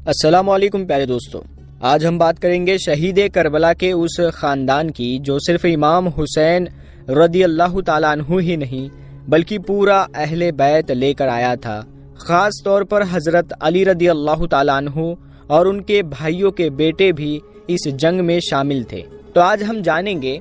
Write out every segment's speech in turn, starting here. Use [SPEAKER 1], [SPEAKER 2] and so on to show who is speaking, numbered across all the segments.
[SPEAKER 1] السلام علیکم پیارے دوستو، آج ہم بات کریں گے شہید کربلا کے اس خاندان کی جو صرف امام حسین رضی اللہ تعالیٰ عنہ ہی نہیں بلکہ پورا اہل بیت لے کر آیا تھا، خاص طور پر حضرت علی رضی اللہ تعالیٰ عنہ اور ان کے بھائیوں کے بیٹے بھی اس جنگ میں شامل تھے۔ تو آج ہم جانیں گے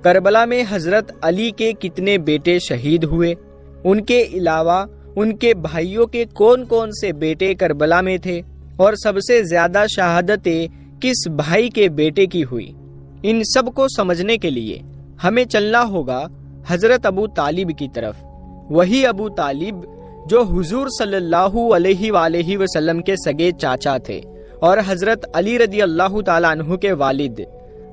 [SPEAKER 1] کربلا میں حضرت علی کے کتنے بیٹے شہید ہوئے، ان کے علاوہ ان کے بھائیوں کے کون کون سے بیٹے کربلا میں تھے اور سب سے زیادہ شہادتیں کس بھائی کے بیٹے کی ہوئی۔ ان سب کو سمجھنے کے لیے ہمیں چلنا ہوگا حضرت ابو طالب کی طرف، وہی ابو طالب جو حضور صلی اللہ علیہ وآلہ وسلم کے سگے چاچا تھے اور حضرت علی رضی اللہ تعالیٰ عنہ کے والد۔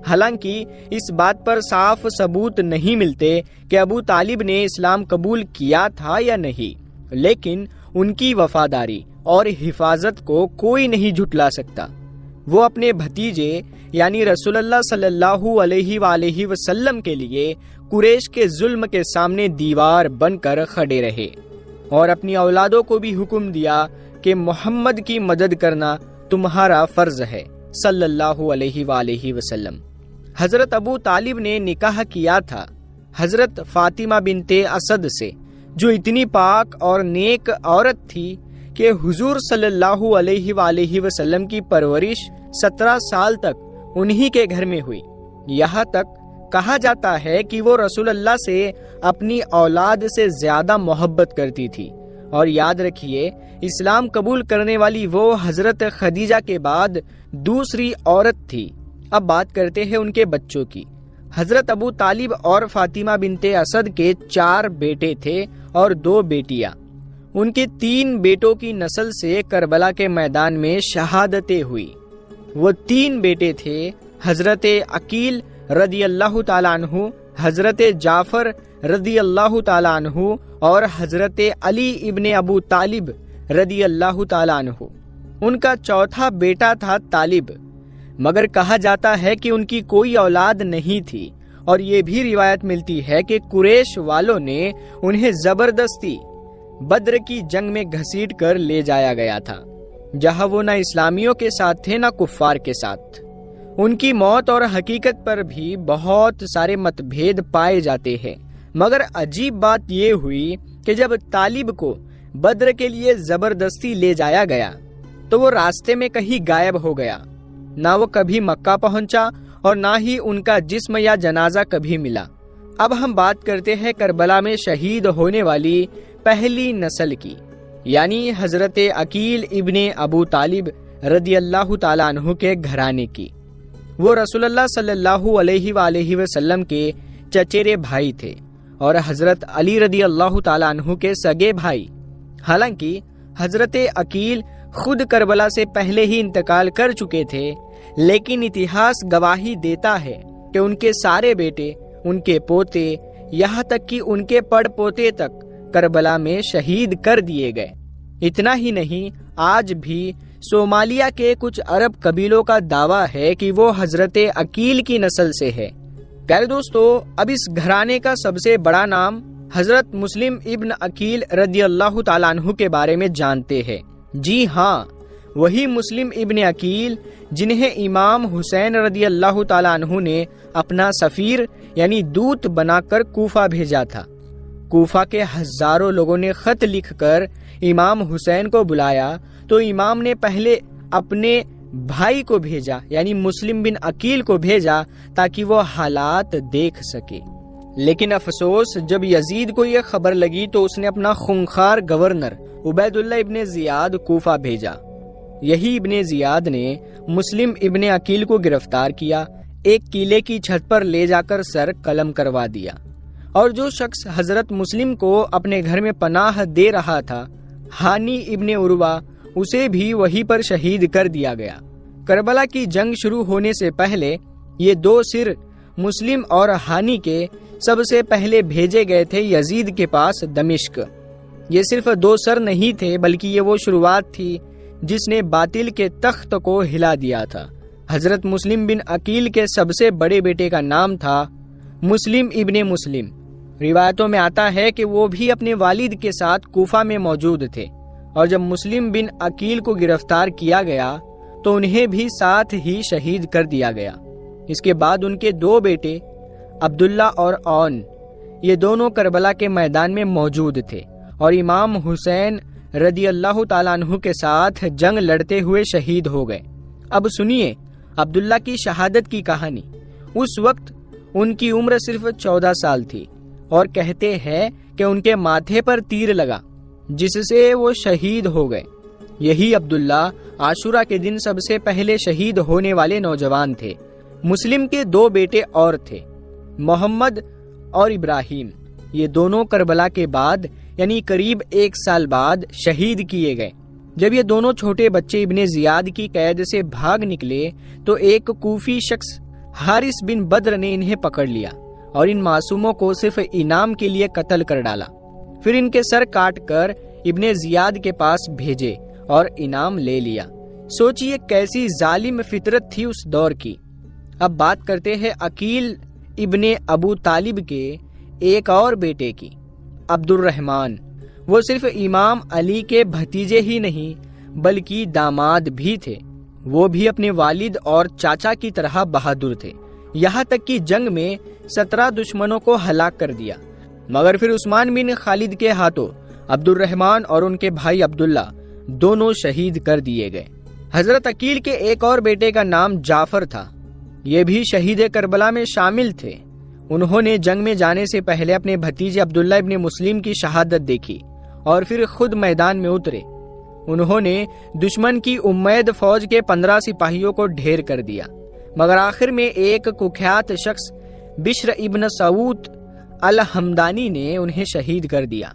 [SPEAKER 1] حالانکہ اس بات پر صاف ثبوت نہیں ملتے کہ ابو طالب نے اسلام قبول کیا تھا یا نہیں، لیکن ان کی وفاداری اور حفاظت کو کوئی نہیں جھٹلا سکتا۔ وہ اپنے بھتیجے یعنی رسول اللہ صلی اللہ علیہ وآلہ وسلم کے لیے قریش کے ظلم کے سامنے دیوار بن کر کھڑے رہے اور اپنی اولادوں کو بھی حکم دیا کہ محمد کی مدد کرنا تمہارا فرض ہے صلی اللہ علیہ وآلہ وسلم۔ حضرت ابو طالب نے نکاح کیا تھا حضرت فاطمہ بنت اسد سے، جو اتنی پاک اور نیک عورت تھی کہ حضور صلی اللہ علیہ وآلہ وسلم کی پرورش 17 سال تک انہی کے گھر میں ہوئی۔ یہاں تک کہا جاتا ہے کہ وہ رسول اللہ سے اپنی اولاد سے زیادہ محبت کرتی تھی۔ اور یاد رکھیے، اسلام قبول کرنے والی وہ حضرت خدیجہ کے بعد دوسری عورت تھی۔ اب بات کرتے ہیں ان کے بچوں کی۔ حضرت ابو طالب اور فاطمہ بنت اسد کے 4 بیٹے تھے اور 2 بیٹیاں۔ ان کے 3 بیٹوں کی نسل سے کربلا کے میدان میں شہادتیں ہوئی۔ وہ 3 بیٹے تھے حضرت عقیل رضی اللہ تعالیٰ عنہ، حضرت جعفر رضی اللہ تعالیٰ عنہ اور حضرت علی ابن ابو طالب رضی اللہ تعالیٰ عنہ۔ ان کا 4تھا بیٹا تھا طالب، مگر کہا جاتا ہے کہ ان کی کوئی اولاد نہیں تھی، اور یہ بھی روایت ملتی ہے کہ قریش والوں نے انہیں زبردستی بدر کی جنگ میں گھسیٹ کر لے جایا گیا تھا، جہاں وہ نہ اسلامیوں کے ساتھ تھے نہ کفار کے ساتھ۔ ان کی موت اور حقیقت پر بھی بہت سارے متبھید پائے جاتے ہیں، مگر عجیب بات یہ ہوئی کہ جب طالب کو بدر کے لیے زبردستی لے جایا گیا تو وہ راستے میں کہیں غائب ہو گیا، نہ وہ کبھی مکہ پہنچا اور نہ ہی ان کا جسم یا جنازہ کبھی ملا۔ اب ہم بات کرتے ہیں کربلا میں شہید ہونے والی پہلی نسل کی، یعنی حضرت عقیل ابن ابو طالب رضی اللہ تعالیٰ عنہ کے گھرانے کی۔ وہ رسول اللہ صلی اللہ علیہ وآلہ وسلم کے چچیرے بھائی تھے اور حضرت علی رضی اللہ تعالیٰ عنہ کے سگے بھائی۔ حالانکہ حضرت عقیل خود کربلا سے پہلے ہی انتقال کر چکے تھے، لیکن اتہاس گواہی دیتا ہے کہ ان کے سارے بیٹے، ان کے پوتے، یہاں تک کہ ان کے پڑ پوتے تک کربلا میں شہید کر دیے گئے۔ اتنا ہی نہیں، آج بھی صومالیہ کے کچھ عرب قبیلوں کا دعویٰ ہے کہ وہ حضرت عقیل کی نسل سے ہے۔ پیارے دوستو، اب اس گھرانے کا سب سے بڑا نام حضرت مسلم ابن عقیل رضی اللہ تعالیٰ عنہ کے بارے میں جانتے ہیں۔ جی ہاں، وہی مسلم ابن عقیل جنہیں امام حسین رضی اللہ تعالیٰ عنہ نے اپنا سفیر یعنی دودت بنا کر کوفہ بھیجا تھا۔ کوفہ کے ہزاروں لوگوں نے خط لکھ کر امام حسین کو بلایا تو امام نے پہلے اپنے بھائی کو بھیجا یعنی مسلم بن عقیل کو بھیجا تاکہ وہ حالات دیکھ سکے۔ لیکن افسوس، جب یزید کو یہ خبر لگی تو اس نے اپنا خونخوار گورنر عبید اللہ ابن زیاد کوفہ بھیجا۔ یہی ابن زیاد نے مسلم ابن عقیل کو گرفتار کیا، ایک قلعے کی چھت پر لے جا کر سر قلم کروا دیا، اور جو شخص حضرت مسلم کو اپنے گھر میں پناہ دے رہا تھا، ہانی ابن عروہ، اسے بھی وہیں پر شہید کر دیا گیا۔ کربلا کی جنگ شروع ہونے سے پہلے یہ 2 سر مسلم اور ہانی کے سب سے پہلے بھیجے گئے تھے یزید کے پاس دمشق۔ یہ صرف 2 سر نہیں تھے، بلکہ یہ وہ شروعات تھی جس نے باطل کے تخت کو ہلا دیا تھا۔ حضرت مسلم بن عقیل کے سب سے بڑے بیٹے کا نام تھا مسلم ابن مسلم۔ روایتوں میں آتا ہے کہ وہ بھی اپنے والد کے ساتھ کوفہ میں موجود تھے، اور جب مسلم بن عقیل کو گرفتار کیا گیا تو انہیں بھی ساتھ ہی شہید کر دیا گیا۔ اس کے بعد ان کے 2 بیٹے عبداللہ اور اون یہ دونوں کربلا کے میدان میں موجود تھے اور امام حسین رضی اللہ تعالیٰ عنہ کے ساتھ جنگ لڑتے ہوئے شہید ہو گئے۔ اب سنیے عبداللہ کی شہادت کی کہانی۔ اس وقت ان کی عمر صرف 14 سال تھی اور کہتے ہیں کہ ان کے ماتھے پر تیر لگا جس سے وہ شہید ہو گئے۔ یہی عبداللہ عاشورہ کے دن سب سے پہلے شہید ہونے والے نوجوان تھے۔ مسلم کے 2 بیٹے اور تھے، محمد اور ابراہیم۔ یہ دونوں کربلا کے بعد یعنی قریب 1 سال بعد شہید کیے گئے۔ جب یہ دونوں چھوٹے بچے ابن زیاد کی قید سے بھاگ نکلے تو ایک کوفی شخص حارث بن بدر نے انہیں پکڑ لیا اور ان معصوموں کو صرف انعام کے لیے قتل کر ڈالا۔ پھر ان کے سر کاٹ کر ابن زیاد کے پاس بھیجے اور انعام لے لیا۔ سوچئے کیسی ظالم فطرت تھی اس دور کی۔ اب بات کرتے ہیں عقیل ابن ابو طالب کے ایک اور بیٹے کی، عبد الرحمن۔ وہ صرف امام علی کے بھتیجے ہی نہیں بلکہ داماد بھی تھے۔ وہ بھی اپنے والد اور چاچا کی طرح بہادر تھے، یہاں تک کہ جنگ میں 17 دشمنوں کو ہلاک کر دیا۔ مگر پھر عثمان بن خالد کے ہاتھوں عبد الرحمن اور ان کے بھائی عبداللہ دونوں شہید کر دیے گئے۔ حضرت عقیل کے ایک اور بیٹے کا نام جعفر تھا، یہ بھی شہید کربلا میں شامل تھے۔ انہوں نے جنگ میں جانے سے پہلے اپنے بھتیجے عبداللہ ابن مسلم کی شہادت دیکھی اور پھر خود میدان میں اترے۔ انہوں نے دشمن کی امید فوج کے 15 سپاہیوں کو ڈھیر کر دیا، مگر آخر میں ایک کخیات شخص بشر ابن سعود الحمدانی نے انہیں شہید کر دیا،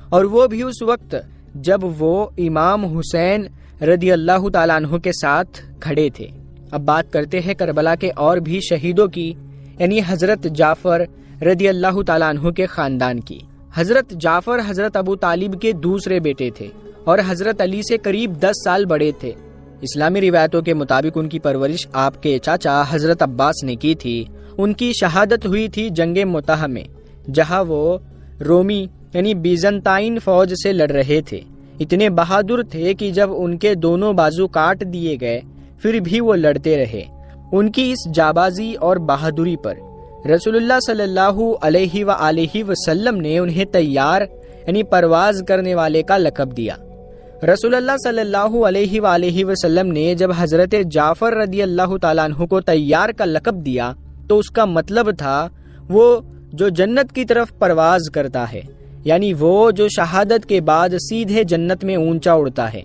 [SPEAKER 1] اور وہ بھی اس وقت جب وہ امام حسین رضی اللہ تعالیٰ عنہ کے ساتھ کھڑے تھے۔ اب بات کرتے ہیں کربلا کے اور بھی شہیدوں کی، یعنی حضرت جعفر رضی اللہ تعالیٰ عنہ کے خاندان کی۔ حضرت جعفر حضرت ابو طالب کے دوسرے بیٹے تھے اور حضرت علی سے قریب 10 سال بڑے تھے۔ اسلامی روایتوں کے مطابق ان کی پرورش آپ کے چاچا حضرت عباس نے کی تھی۔ ان کی شہادت ہوئی تھی جنگ متحہ میں، جہاں وہ رومی یعنی بیزنطائن فوج سے لڑ رہے تھے۔ اتنے بہادر تھے کہ جب ان کے دونوں بازو کاٹ دیے گئے پھر بھی وہ لڑتے رہے۔ ان کی اس جابازی اور بہادری پر رسول اللہ صلی اللہ علیہ وآلہ وسلم نے انہیں طیار یعنی پرواز کرنے والے کا لقب دیا۔ رسول اللہ صلی اللہ علیہ وآلہ وسلم نے جب حضرت جعفر رضی اللہ تعالیٰ عنہ کو طیار کا لقب دیا تو اس کا مطلب تھا وہ جو جنت کی طرف پرواز کرتا ہے، یعنی وہ جو شہادت کے بعد سیدھے جنت میں اونچا اڑتا ہے۔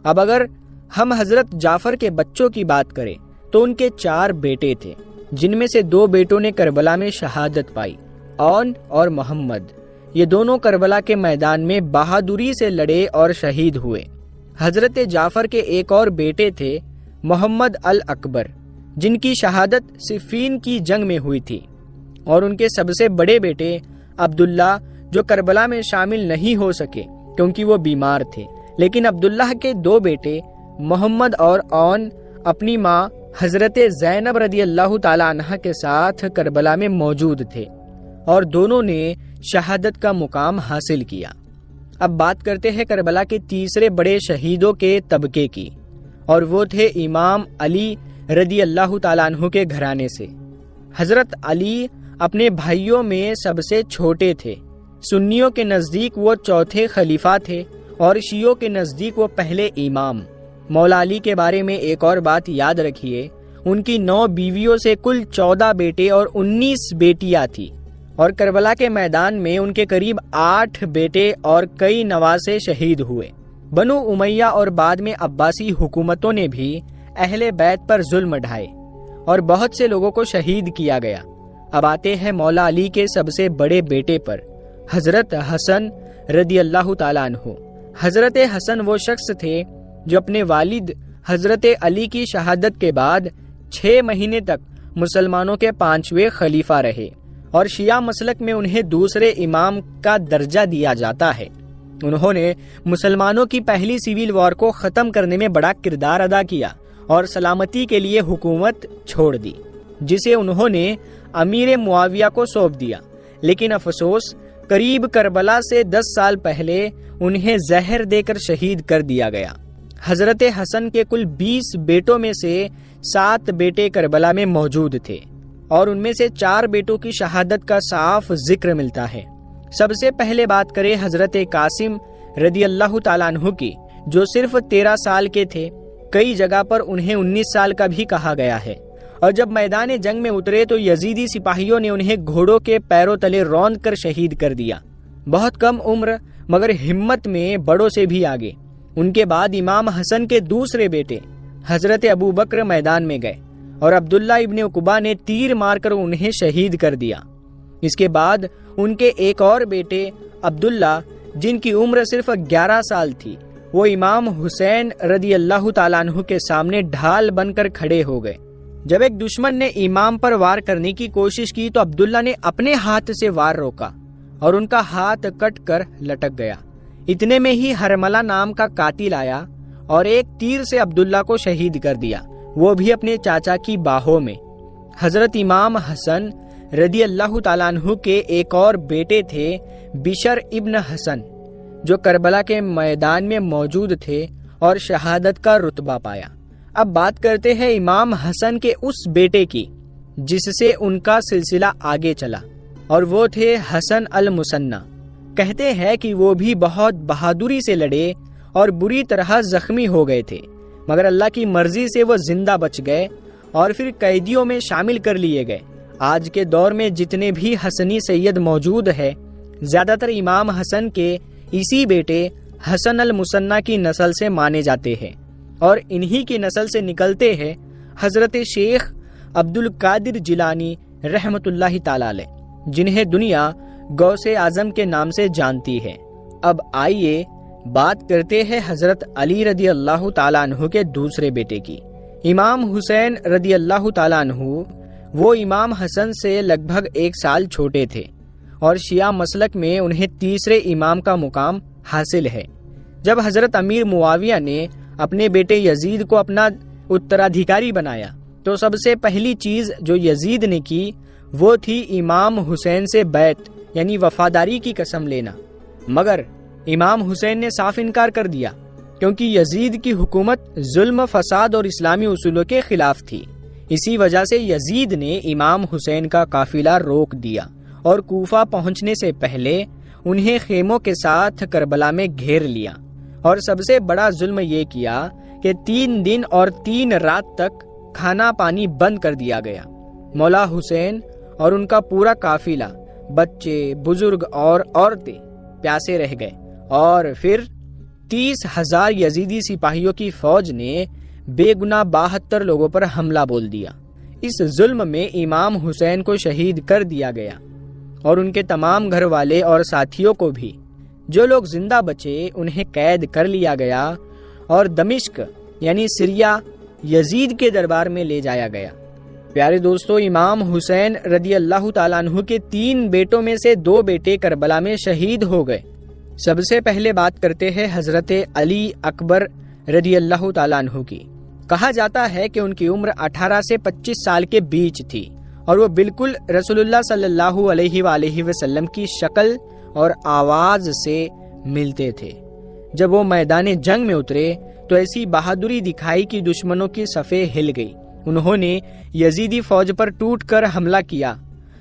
[SPEAKER 1] اب اگر ہم حضرت جعفر کے بچوں کی بات کریں تو ان کے 4 بیٹے تھے، جن میں سے 2 بیٹوں نے کربلا میں شہادت پائی، اون اور محمد۔ یہ دونوں کربلا کے میدان میں بہادری سے لڑے اور شہید ہوئے۔ حضرت جعفر کے ایک اور بیٹے تھے محمد الاکبر، جن کی شہادت صفین کی جنگ میں ہوئی تھی، اور ان کے سب سے بڑے بیٹے عبداللہ جو کربلا میں شامل نہیں ہو سکے کیونکہ وہ بیمار تھے، لیکن عبداللہ کے 2 بیٹے محمد اور اون اپنی ماں حضرت زینب رضی اللہ تعالی عنہ کے ساتھ کربلا میں موجود تھے اور دونوں نے شہادت کا مقام حاصل کیا۔ اب بات کرتے ہیں کربلا کے تیسرے بڑے شہیدوں کے طبقے کی، اور وہ تھے امام علی رضی اللہ تعالیٰ عنہ کے گھرانے سے۔ حضرت علی اپنے بھائیوں میں سب سے چھوٹے تھے۔ سنیوں کے نزدیک وہ چوتھے خلیفہ تھے اور شیعوں کے نزدیک وہ پہلے امام۔ مولا علی کے بارے میں ایک اور بات یاد رکھیے، ان کی 9 بیویوں سے کل 14 بیٹے اور 19 بیٹیاں تھیں، اور کربلا کے میدان میں ان کے قریب 8 بیٹے اور کئی نواسے شہید ہوئے۔ بنو امیہ اور بعد میں عباسی حکومتوں نے بھی اہل بیت پر ظلم ڈھائے اور بہت سے لوگوں کو شہید کیا گیا۔ اب آتے ہیں مولا علی کے سب سے بڑے بیٹے پر، حضرت حسن رضی اللہ تعالیٰ عنہ۔ حضرت حسن وہ شخص تھے جو اپنے والد حضرت علی کی شہادت کے بعد 6 مہینے تک مسلمانوں کے 5ویں خلیفہ رہے، اور شیعہ مسلک میں انہیں دوسرے امام کا درجہ دیا جاتا ہے۔ انہوں نے مسلمانوں کی پہلی سیویل وار کو ختم کرنے میں بڑا کردار ادا کیا اور سلامتی کے لیے حکومت چھوڑ دی، جسے انہوں نے امیر معاویہ کو سونپ دیا۔ لیکن افسوس، قریب کربلا سے 10 سال پہلے انہیں زہر دے کر شہید کر دیا گیا۔ حضرت حسن کے کل 20 بیٹوں میں سے 7 بیٹے کربلا میں موجود تھے اور ان میں سے 4 بیٹوں کی شہادت کا صاف ذکر ملتا ہے۔ سب سے پہلے بات کریں حضرت قاسم رضی اللہ تعالیٰ عنہ کی، جو صرف 13 سال کے تھے۔ کئی جگہ پر انہیں 19 سال کا بھی کہا گیا ہے، اور جب میدان جنگ میں اترے تو یزیدی سپاہیوں نے انہیں گھوڑوں کے پیروں تلے روند کر شہید کر دیا۔ بہت کم عمر مگر ہمت میں بڑوں سے بھی آگے۔ ان کے بعد امام حسن کے دوسرے بیٹے حضرت ابو بکر میدان میں گئے اور عبداللہ ابن عقبہ نے تیر مار کر انہیں شہید کر دیا۔ اس کے بعد ان کے ایک اور بیٹے عبداللہ، جن کی عمر صرف 11 سال تھی، وہ امام حسین رضی اللہ تعالیٰ عنہ کے سامنے ڈھال بن کر کھڑے ہو گئے۔ جب ایک دشمن نے امام پر وار کرنے کی کوشش کی تو عبداللہ نے اپنے ہاتھ سے وار روکا اور ان کا ہاتھ کٹ کر لٹک گیا۔ اتنے میں ہی ہرملہ نام کا قاتل آیا اور ایک تیر سے عبداللہ کو شہید کر دیا، وہ بھی اپنے چاچا کی باہوں میں۔ حضرت امام حسن رضی اللہ تعالیٰ عنہ کے ایک اور بیٹے تھے بشر ابن حسن، جو کربلا کے میدان میں موجود تھے اور شہادت کا رتبہ پایا۔ اب بات کرتے ہیں امام حسن کے اس بیٹے کی جس سے ان کا سلسلہ آگے چلا، اور وہ تھے حسن المثنی۔ کہتے ہیں کہ وہ بھی بہت بہادری سے لڑے اور بری طرح زخمی ہو گئے تھے، مگر اللہ کی مرضی سے وہ زندہ بچ گئے اور پھر قیدیوں میں شامل کر لیے گئے۔ آج کے دور میں جتنے بھی حسنی سید موجود ہے، زیادہ تر امام حسن کے اسی بیٹے حسن المثنی کی نسل سے مانے جاتے ہیں، اور انہی کی نسل سے نکلتے ہیں حضرت شیخ عبد القادر جیلانی رحمت اللہ تعالی علیہ، جنہیں دنیا غوث اعظم کے نام سے جانتی ہے۔ اب آئیے بات کرتے ہیں حضرت علی رضی اللہ تعالیٰ عنہ کے دوسرے بیٹے کی، امام حسین رضی اللہ تعالیٰ عنہ۔ وہ امام حسن سے لگ بھگ 1 سال چھوٹے تھے اور شیعہ مسلک میں انہیں تیسرے امام کا مقام حاصل ہے۔ جب حضرت امیر معاویہ نے اپنے بیٹے یزید کو اپنا اترادھیکاری بنایا تو سب سے پہلی چیز جو یزید نے کی وہ تھی امام حسین سے بیعت یعنی وفاداری کی قسم لینا، مگر امام حسین نے صاف انکار کر دیا، کیونکہ یزید کی حکومت ظلم، فساد اور اسلامی اصولوں کے خلاف تھی۔ اسی وجہ سے یزید نے امام حسین کا قافلہ روک دیا اور کوفہ پہنچنے سے پہلے انہیں خیموں کے ساتھ کربلا میں گھیر لیا، اور سب سے بڑا ظلم یہ کیا کہ 3 دن اور 3 رات تک کھانا پانی بند کر دیا گیا۔ مولا حسین اور ان کا پورا قافلہ، بچے، بزرگ اور عورتیں پیاسے رہ گئے، اور پھر 30,000 یزیدی سپاہیوں کی فوج نے بے گناہ 72 لوگوں پر حملہ بول دیا۔ اس ظلم میں امام حسین کو شہید کر دیا گیا اور ان کے تمام گھر والے اور ساتھیوں کو بھی۔ جو لوگ زندہ بچے انہیں قید کر لیا گیا اور دمشق یعنی سریا یزید کے دربار میں لے جایا گیا۔ پیارے دوستو، امام حسین رضی اللہ تعالیٰ عنہ کے 3 بیٹوں میں سے 2 بیٹے کربلا میں شہید ہو گئے۔ سب سے پہلے بات کرتے ہیں حضرت علی اکبر رضی اللہ تعالیٰ عنہ کی۔ کہا جاتا ہے کہ ان کی عمر 18 سے 25 سال کے بیچ تھی اور وہ بالکل رسول اللہ صلی اللہ علیہ وآلہ وسلم کی شکل اور آواز سے ملتے تھے۔ جب وہ میدان جنگ میں اترے تو ایسی بہادری دکھائی کہ دشمنوں کی صفیں ہل گئی۔ انہوں نے یزیدی فوج پر ٹوٹ کر حملہ کیا،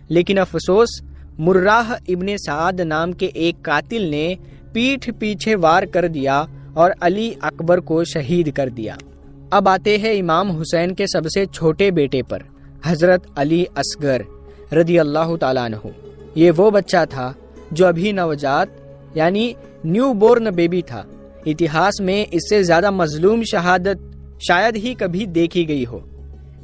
[SPEAKER 1] لیکن افسوس مرراح ابن سعد نام کے ایک قاتل نے پیٹھ پیچھے وار کر دیا اور علی اکبر کو شہید کر دیا۔ اب آتے ہیں امام حسین کے سب سے چھوٹے بیٹے پر، حضرت علی اصغر رضی اللہ تعالیٰ عنہ۔ یہ وہ بچہ تھا جو ابھی نوجات یعنی نیو بورن بیبی تھا۔ اتہاس میں اس سے زیادہ مظلوم شہادت شاید ہی کبھی دیکھی گئی ہو۔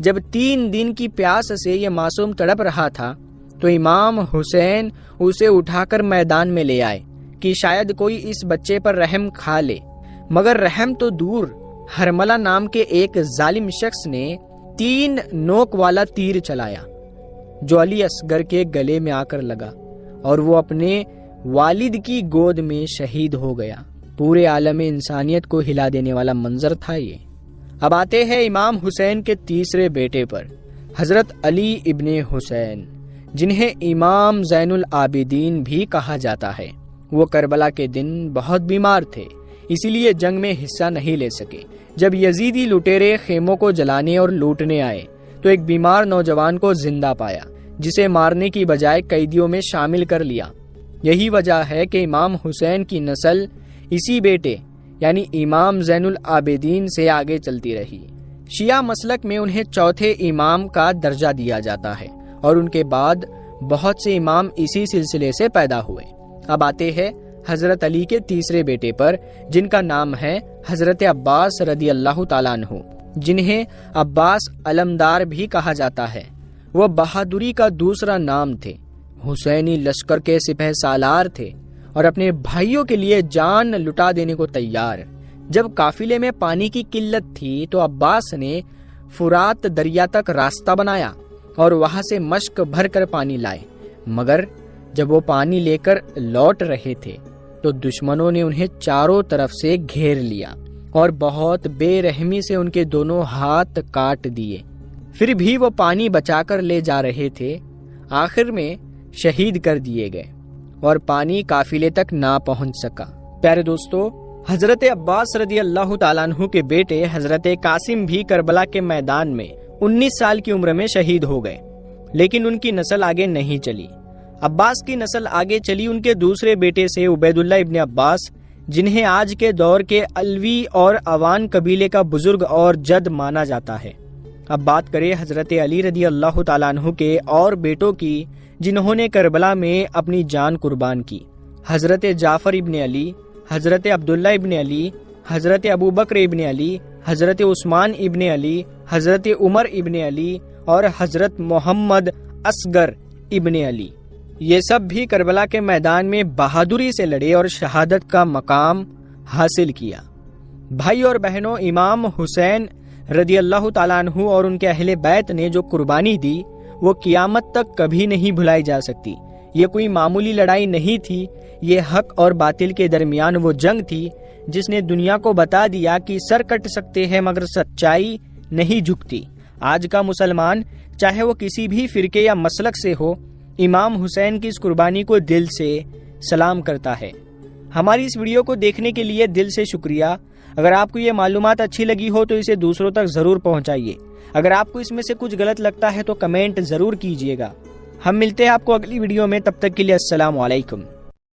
[SPEAKER 1] جب 3 دن کی پیاس سے یہ معصوم تڑپ رہا تھا تو امام حسین اسے اٹھا کر میدان میں لے آئے کہ شاید کوئی اس بچے پر رحم کھا لے، مگر رحم تو دور، ہرملہ نام کے ایک ظالم شخص نے 3 نوک والا تیر چلایا جو علی اصغر کے گلے میں آ کر لگا اور وہ اپنے والد کی گود میں شہید ہو گیا۔ پورے عالم انسانیت کو ہلا دینے والا منظر تھا یہ۔ اب آتے ہیں امام حسین کے تیسرے بیٹے پر، حضرت علی ابن حسین، جنہیں امام زین العابدین بھی کہا جاتا ہے۔ وہ کربلا کے دن بہت بیمار تھے، اسی لیے جنگ میں حصہ نہیں لے سکے۔ جب یزیدی لٹیرے خیموں کو جلانے اور لوٹنے آئے تو ایک بیمار نوجوان کو زندہ پایا، جسے مارنے کی بجائے قیدیوں میں شامل کر لیا۔ یہی وجہ ہے کہ امام حسین کی نسل اسی بیٹے یعنی امام زین العابدین سے آگے چلتی رہی۔ شیعہ مسلک میں انہیں چوتھے امام کا درجہ دیا جاتا ہے اور ان کے بعد بہت سے امام اسی سلسلے سے پیدا ہوئے۔ اب آتے ہیں حضرت علی کے تیسرے بیٹے پر، جن کا نام ہے حضرت عباس رضی اللہ تعالیٰ عنہ، جنہیں عباس علمدار بھی کہا جاتا ہے۔ وہ بہادری کا دوسرا نام تھے، حسینی لشکر کے سپہ سالار تھے اور اپنے بھائیوں کے لیے جان لٹا دینے کو تیار۔ جب قافلے میں پانی کی قلت تھی تو عباس نے فرات دریا تک راستہ بنایا اور وہاں سے مشک بھر کر پانی لائے، مگر جب وہ پانی لے کر لوٹ رہے تھے تو دشمنوں نے انہیں چاروں طرف سے گھیر لیا اور بہت بے رحمی سے ان کے دونوں ہاتھ کاٹ دیے۔ پھر بھی وہ پانی بچا کر لے جا رہے تھے، آخر میں شہید کر دیے گئے اور پانی قافلے تک نہ پہنچ سکا۔ پیارے دوستو، حضرت عباس رضی اللہ تعالیٰ عنہ کے بیٹے حضرت قاسم بھی کربلا کے میدان میں 19 سال کی عمر میں شہید ہو گئے، لیکن ان کی نسل آگے نہیں چلی۔ عباس کی نسل آگے چلی ان کے دوسرے بیٹے سے، عبید اللہ ابن عباس، جنہیں آج کے دور کے علوی اور عوان قبیلے کا بزرگ اور جد مانا جاتا ہے۔ اب بات کریں حضرت علی رضی اللہ تعالیٰ عنہ کے اور بیٹوں کی جنہوں نے کربلا میں اپنی جان قربان کی۔ حضرت جعفر ابن علی، حضرت عبداللہ ابن علی، حضرت ابوبکر ابن علی، حضرت عثمان ابن علی، حضرت عمر ابن علی اور حضرت محمد اصغر ابن علی، یہ سب بھی کربلا کے میدان میں بہادری سے لڑے اور شہادت کا مقام حاصل کیا۔ بھائی اور بہنوں، امام حسین رضی اللہ تعالیٰ عنہ اور ان کے اہل بیت نے جو قربانی دی وہ قیامت تک کبھی نہیں بھلائی جا سکتی۔ یہ کوئی معمولی لڑائی نہیں تھی، یہ حق اور باطل کے درمیان وہ جنگ تھی جس نے دنیا کو بتا دیا کہ سر کٹ سکتے ہیں مگر سچائی نہیں جھکتی۔ آج کا مسلمان چاہے وہ کسی بھی فرقے یا مسلک سے ہو، امام حسین کی اس قربانی کو دل سے سلام کرتا ہے۔ ہماری اس ویڈیو کو دیکھنے کے لیے دل سے شکریہ۔ اگر آپ کو یہ معلومات اچھی لگی ہو تو اسے دوسروں تک ضرور پہنچائیے۔ اگر آپ کو اس میں سے کچھ غلط لگتا ہے تو کمنٹ ضرور کیجیے گا۔ ہم ملتے ہیں آپ کو اگلی ویڈیو میں، تب تک کے لیے السلام علیکم۔